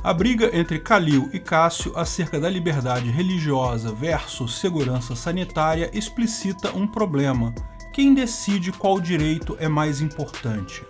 A briga entre Calil e Cássio acerca da liberdade religiosa versus segurança sanitária explicita um problema. Quem decide qual direito é mais importante?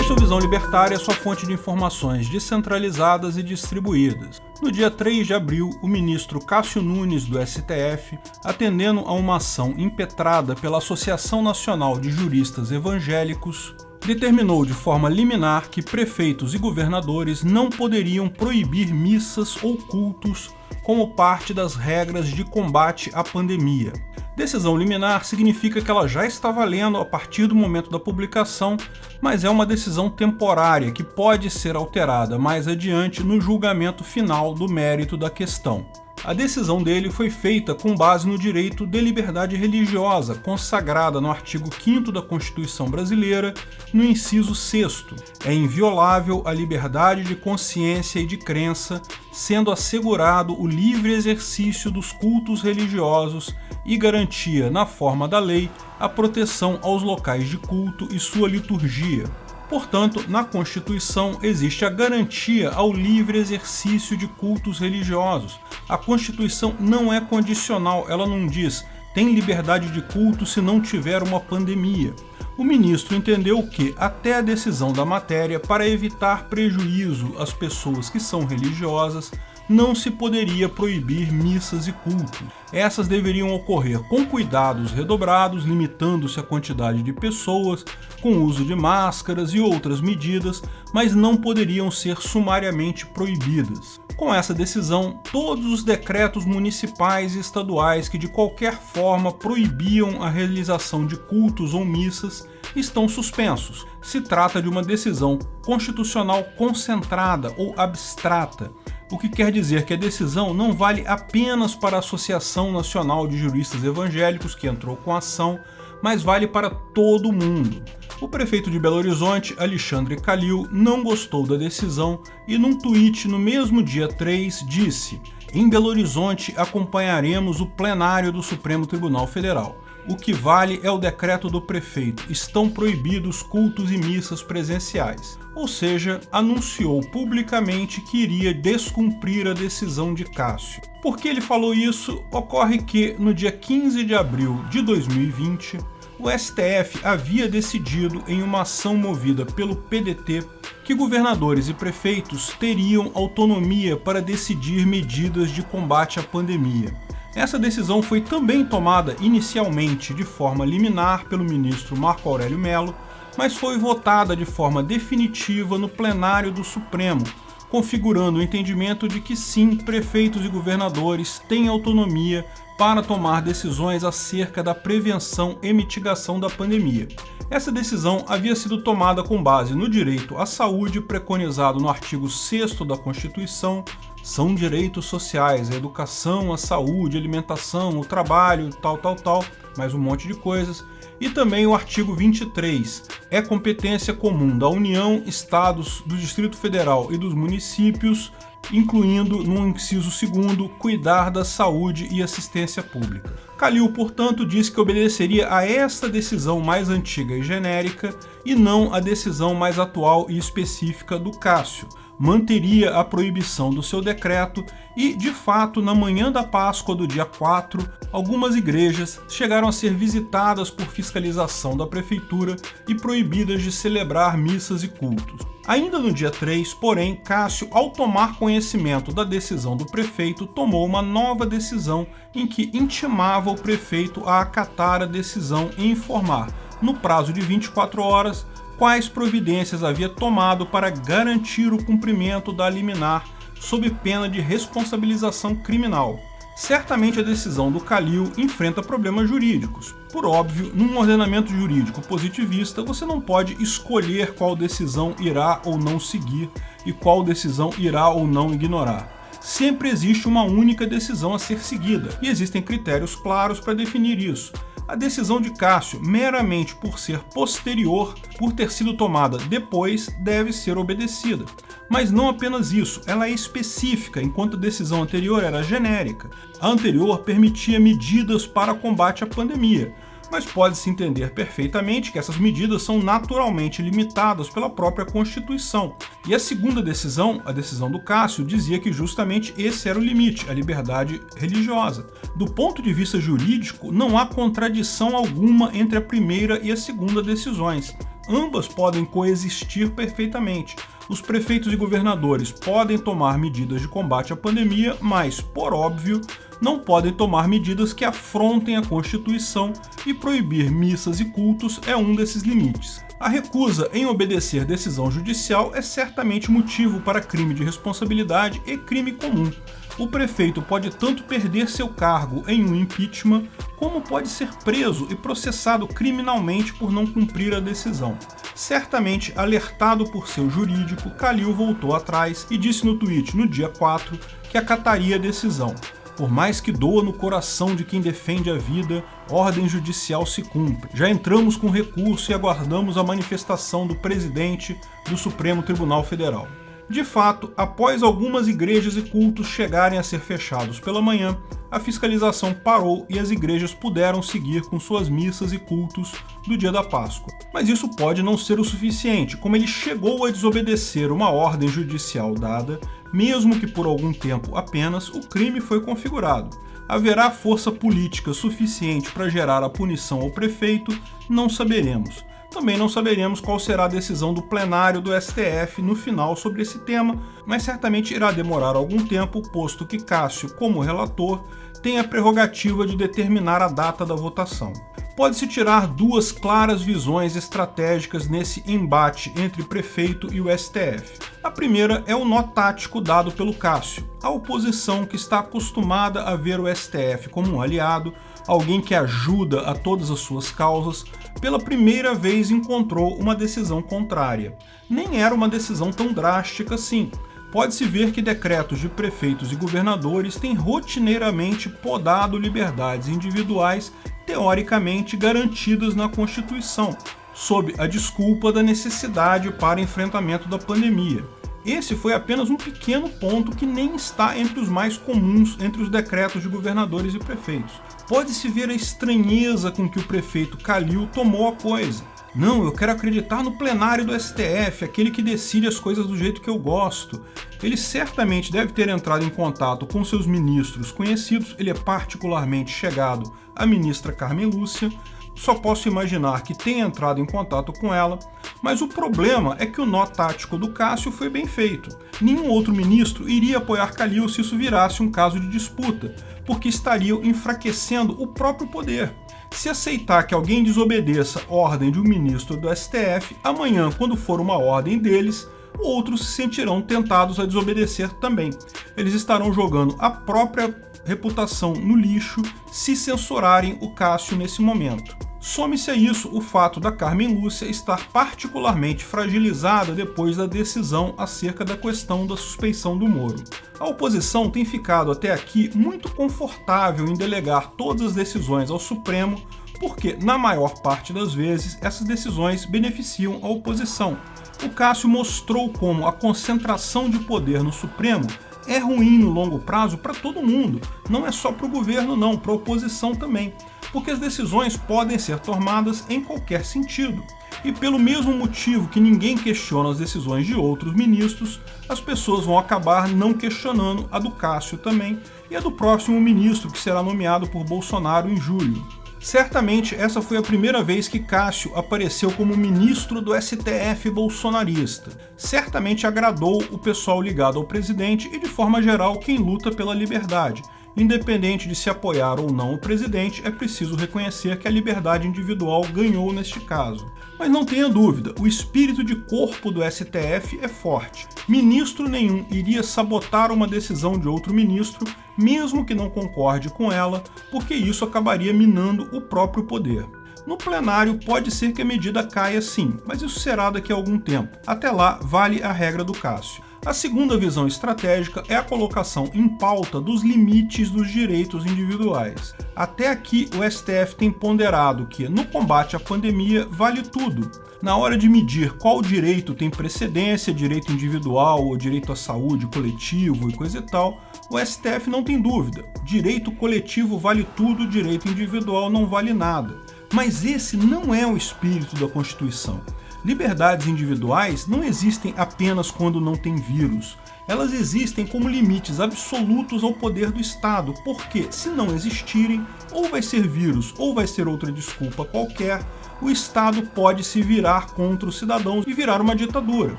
Esse é o Visão Libertária, sua fonte de informações descentralizadas e distribuídas. No dia 3 de abril, o ministro Cássio Nunes, do STF, atendendo a uma ação impetrada pela Associação Nacional de Juristas Evangélicos, determinou de forma liminar que prefeitos e governadores não poderiam proibir missas ou cultos como parte das regras de combate à pandemia. Decisão liminar significa que ela já está valendo a partir do momento da publicação, mas é uma decisão temporária que pode ser alterada mais adiante no julgamento final do mérito da questão. A decisão dele foi feita com base no direito de liberdade religiosa, consagrada no artigo 5º da Constituição Brasileira, no inciso 6º. É inviolável a liberdade de consciência e de crença, sendo assegurado o livre exercício dos cultos religiosos e garantia, na forma da lei, a proteção aos locais de culto e sua liturgia. Portanto, na Constituição existe a garantia ao livre exercício de cultos religiosos. A Constituição não é condicional, ela não diz tem liberdade de culto se não tiver uma pandemia. O ministro entendeu que, até a decisão da matéria, para evitar prejuízo às pessoas que são religiosas, não se poderia proibir missas e cultos. Essas deveriam ocorrer com cuidados redobrados, limitando-se a quantidade de pessoas, com uso de máscaras e outras medidas, mas não poderiam ser sumariamente proibidas. Com essa decisão, todos os decretos municipais e estaduais que de qualquer forma proibiam a realização de cultos ou missas estão suspensos. Se trata de uma decisão constitucional concentrada ou abstrata, o que quer dizer que a decisão não vale apenas para a Associação Nacional de Juristas Evangélicos, que entrou com a ação, mas vale para todo mundo. O prefeito de Belo Horizonte, Alexandre Calil, não gostou da decisão e num tweet no mesmo dia 3 disse: "Em Belo Horizonte acompanharemos o plenário do Supremo Tribunal Federal. O que vale é o decreto do prefeito. Estão proibidos cultos e missas presenciais." Ou seja, anunciou publicamente que iria descumprir a decisão de Cássio. Por que ele falou isso? Ocorre que, no dia 15 de abril de 2020, o STF havia decidido, em uma ação movida pelo PDT, que governadores e prefeitos teriam autonomia para decidir medidas de combate à pandemia. Essa decisão foi também tomada inicialmente de forma liminar pelo ministro Marco Aurélio Mello, mas foi votada de forma definitiva no plenário do Supremo, configurando o entendimento de que sim, prefeitos e governadores têm autonomia para tomar decisões acerca da prevenção e mitigação da pandemia. Essa decisão havia sido tomada com base no direito à saúde preconizado no artigo 6º da Constituição. São direitos sociais, a educação, a saúde, a alimentação, o trabalho, tal, mais um monte de coisas. E também o artigo 23, é competência comum da União, Estados, do Distrito Federal e dos municípios, incluindo, no inciso 2º, cuidar da saúde e assistência pública. Calil, portanto, disse que obedeceria a esta decisão mais antiga e genérica e não a decisão mais atual e específica do Cássio. Manteria a proibição do seu decreto e, de fato, na manhã da Páscoa do dia 4, algumas igrejas chegaram a ser visitadas por fiscalização da prefeitura e proibidas de celebrar missas e cultos. Ainda no dia 3, porém, Cássio, ao tomar conhecimento da decisão do prefeito, tomou uma nova decisão em que intimava o prefeito a acatar a decisão e informar, no prazo de 24 horas, quais providências havia tomado para garantir o cumprimento da liminar sob pena de responsabilização criminal. Certamente a decisão do Calil enfrenta problemas jurídicos. Por óbvio, num ordenamento jurídico positivista, você não pode escolher qual decisão irá ou não seguir e qual decisão irá ou não ignorar. Sempre existe uma única decisão a ser seguida, e existem critérios claros para definir isso. A decisão de Cássio, meramente por ser posterior, por ter sido tomada depois, deve ser obedecida. Mas não apenas isso, ela é específica, enquanto a decisão anterior era genérica. A anterior permitia medidas para combate à pandemia. mas pode-se entender perfeitamente que essas medidas são naturalmente limitadas pela própria Constituição. E a segunda decisão, a decisão do Cássio, dizia que justamente esse era o limite, a liberdade religiosa. Do ponto de vista jurídico, não há contradição alguma entre a primeira e a segunda decisões. Ambas podem coexistir perfeitamente. Os prefeitos e governadores podem tomar medidas de combate à pandemia, mas, por óbvio, não podem tomar medidas que afrontem a Constituição, e proibir missas e cultos é um desses limites. A recusa em obedecer decisão judicial é certamente motivo para crime de responsabilidade e crime comum. O prefeito pode tanto perder seu cargo em um impeachment, como pode ser preso e processado criminalmente por não cumprir a decisão. Certamente alertado por seu jurídico, Calil voltou atrás e disse no tweet no dia 4 que acataria a decisão. Por mais que doa no coração de quem defende a vida, ordem judicial se cumpre. Já entramos com recurso e aguardamos a manifestação do presidente do Supremo Tribunal Federal. De fato, após algumas igrejas e cultos chegarem a ser fechados pela manhã, a fiscalização parou e as igrejas puderam seguir com suas missas e cultos do dia da Páscoa. Mas isso pode não ser o suficiente, como ele chegou a desobedecer uma ordem judicial dada, mesmo que por algum tempo apenas, o crime foi configurado. Haverá força política suficiente para gerar a punição ao prefeito? Não saberemos. Também não saberemos qual será a decisão do plenário do STF no final sobre esse tema, mas certamente irá demorar algum tempo, posto que Cássio, como relator, tem a prerrogativa de determinar a data da votação. Pode-se tirar duas claras visões estratégicas nesse embate entre prefeito e o STF. A primeira é o nó tático dado pelo Cássio. A oposição, que está acostumada a ver o STF como um aliado, alguém que ajuda a todas as suas causas, pela primeira vez encontrou uma decisão contrária. Nem era uma decisão tão drástica assim. Pode-se ver que decretos de prefeitos e governadores têm rotineiramente podado liberdades individuais teoricamente garantidas na Constituição, sob a desculpa da necessidade para enfrentamento da pandemia. Esse foi apenas um pequeno ponto que nem está entre os mais comuns entre os decretos de governadores e prefeitos. Pode-se ver a estranheza com que o prefeito Calil tomou a coisa. Não, eu quero acreditar no plenário do STF, aquele que decide as coisas do jeito que eu gosto. Ele certamente deve ter entrado em contato com seus ministros conhecidos, ele é particularmente chegado à ministra Carmen Lúcia, só posso imaginar que tenha entrado em contato com ela, mas o problema é que o nó tático do Cássio foi bem feito. Nenhum outro ministro iria apoiar Calil se isso virasse um caso de disputa, porque estariam enfraquecendo o próprio poder. Se aceitar que alguém desobedeça a ordem de um ministro do STF, amanhã, quando for uma ordem deles, outros se sentirão tentados a desobedecer também. Eles estarão jogando a própria reputação no lixo se censurarem o Cássio nesse momento. Some-se a isso o fato da Carmen Lúcia estar particularmente fragilizada depois da decisão acerca da questão da suspeição do Moro. A oposição tem ficado até aqui muito confortável em delegar todas as decisões ao Supremo, porque, na maior parte das vezes, essas decisões beneficiam a oposição. O Cássio mostrou como a concentração de poder no Supremo é ruim no longo prazo para todo mundo, não é só para o governo não, para a oposição também, porque as decisões podem ser tomadas em qualquer sentido. E pelo mesmo motivo que ninguém questiona as decisões de outros ministros, as pessoas vão acabar não questionando a do Cássio também e a do próximo ministro que será nomeado por Bolsonaro em julho. Certamente essa foi a primeira vez que Cássio apareceu como ministro do STF bolsonarista. Certamente agradou o pessoal ligado ao presidente e, de forma geral, quem luta pela liberdade. Independente de se apoiar ou não o presidente, é preciso reconhecer que a liberdade individual ganhou neste caso. Mas não tenha dúvida, o espírito de corpo do STF é forte. Ministro nenhum iria sabotar uma decisão de outro ministro, mesmo que não concorde com ela, porque isso acabaria minando o próprio poder. No plenário pode ser que a medida caia sim, mas isso será daqui a algum tempo. Até lá, vale a regra do Cássio. A segunda visão estratégica é a colocação em pauta dos limites dos direitos individuais. Até aqui, o STF tem ponderado que, no combate à pandemia, vale tudo. Na hora de medir qual direito tem precedência, direito individual ou direito à saúde coletivo e coisa e tal, o STF não tem dúvida. Direito coletivo vale tudo, direito individual não vale nada. Mas esse não é o espírito da Constituição. Liberdades individuais não existem apenas quando não tem vírus. Elas existem como limites absolutos ao poder do Estado, porque se não existirem, ou vai ser vírus ou vai ser outra desculpa qualquer, o Estado pode se virar contra os cidadãos e virar uma ditadura.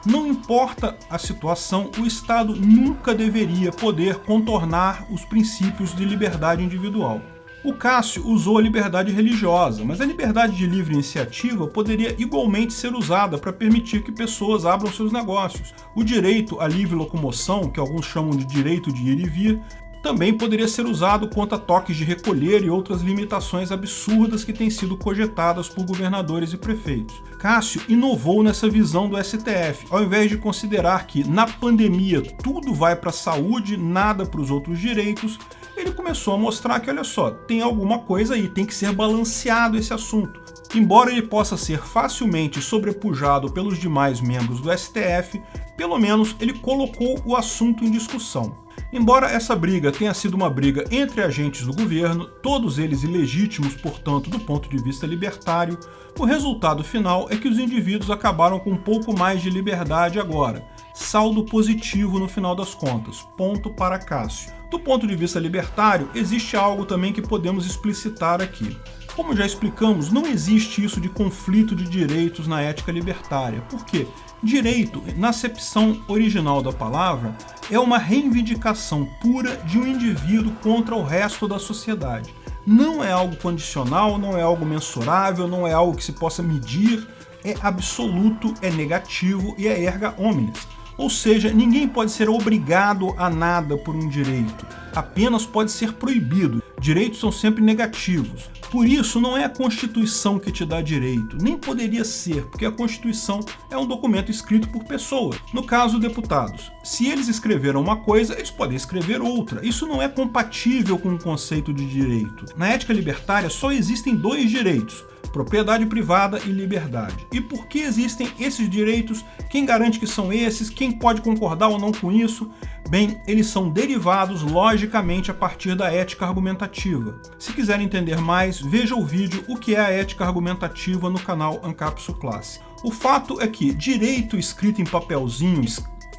Não importa a situação, o Estado nunca deveria poder contornar os princípios de liberdade individual. O Cássio usou a liberdade religiosa, mas a liberdade de livre iniciativa poderia igualmente ser usada para permitir que pessoas abram seus negócios. O direito à livre locomoção, que alguns chamam de direito de ir e vir, também poderia ser usado contra toques de recolher e outras limitações absurdas que têm sido cogitadas por governadores e prefeitos. Cássio inovou nessa visão do STF, ao invés de considerar que na pandemia tudo vai para a saúde, nada para os outros direitos. Ele começou a mostrar que, olha só, tem alguma coisa aí, tem que ser balanceado esse assunto. Embora ele possa ser facilmente sobrepujado pelos demais membros do STF, pelo menos ele colocou o assunto em discussão. Embora essa briga tenha sido uma briga entre agentes do governo, todos eles ilegítimos, portanto, do ponto de vista libertário, o resultado final é que os indivíduos acabaram com um pouco mais de liberdade agora. Saldo positivo no final das contas. Ponto para Cássio. Do ponto de vista libertário, existe algo também que podemos explicitar aqui. Como já explicamos, não existe isso de conflito de direitos na ética libertária. Por quê? Direito, na acepção original da palavra, é uma reivindicação pura de um indivíduo contra o resto da sociedade. Não é algo condicional, não é algo mensurável, não é algo que se possa medir, é absoluto, é negativo e é erga omnes. Ou seja, ninguém pode ser obrigado a nada por um direito, apenas pode ser proibido. Direitos são sempre negativos. Por isso, não é a Constituição que te dá direito, nem poderia ser, porque a Constituição é um documento escrito por pessoas. No caso, deputados. Se eles escreveram uma coisa, eles podem escrever outra. Isso não é compatível com o conceito de direito. Na ética libertária, só existem dois direitos: propriedade privada e liberdade. E por que existem esses direitos? Quem garante que são esses? Quem pode concordar ou não com isso? Bem, eles são derivados logicamente a partir da ética argumentativa. Se quiser entender mais, veja o vídeo O que é a ética argumentativa no canal Ancapsu Classe. O fato é que direito escrito em papelzinho,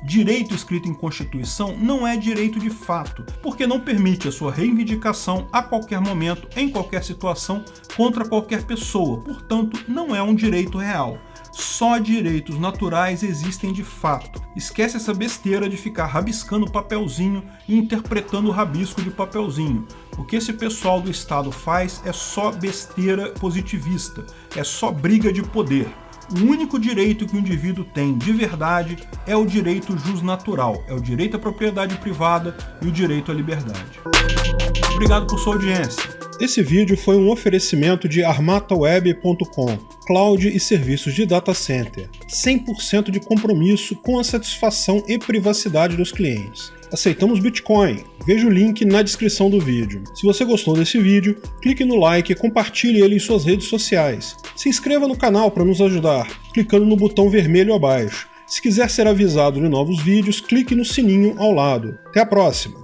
direito escrito em Constituição não é direito de fato, porque não permite a sua reivindicação a qualquer momento, em qualquer situação, contra qualquer pessoa, portanto, não é um direito real. Só direitos naturais existem de fato. Esquece essa besteira de ficar rabiscando papelzinho e interpretando o rabisco de papelzinho. O que esse pessoal do Estado faz é só besteira positivista, é só briga de poder. O único direito que o indivíduo tem de verdade é o direito jusnatural, é o direito à propriedade privada e o direito à liberdade. Obrigado por sua audiência. Esse vídeo foi um oferecimento de armataweb.com, cloud e serviços de data center, 100% de compromisso com a satisfação e privacidade dos clientes. Aceitamos Bitcoin, veja o link na descrição do vídeo. Se você gostou desse vídeo, clique no like e compartilhe ele em suas redes sociais. Se inscreva no canal para nos ajudar, clicando no botão vermelho abaixo. Se quiser ser avisado de novos vídeos, clique no sininho ao lado. Até a próxima!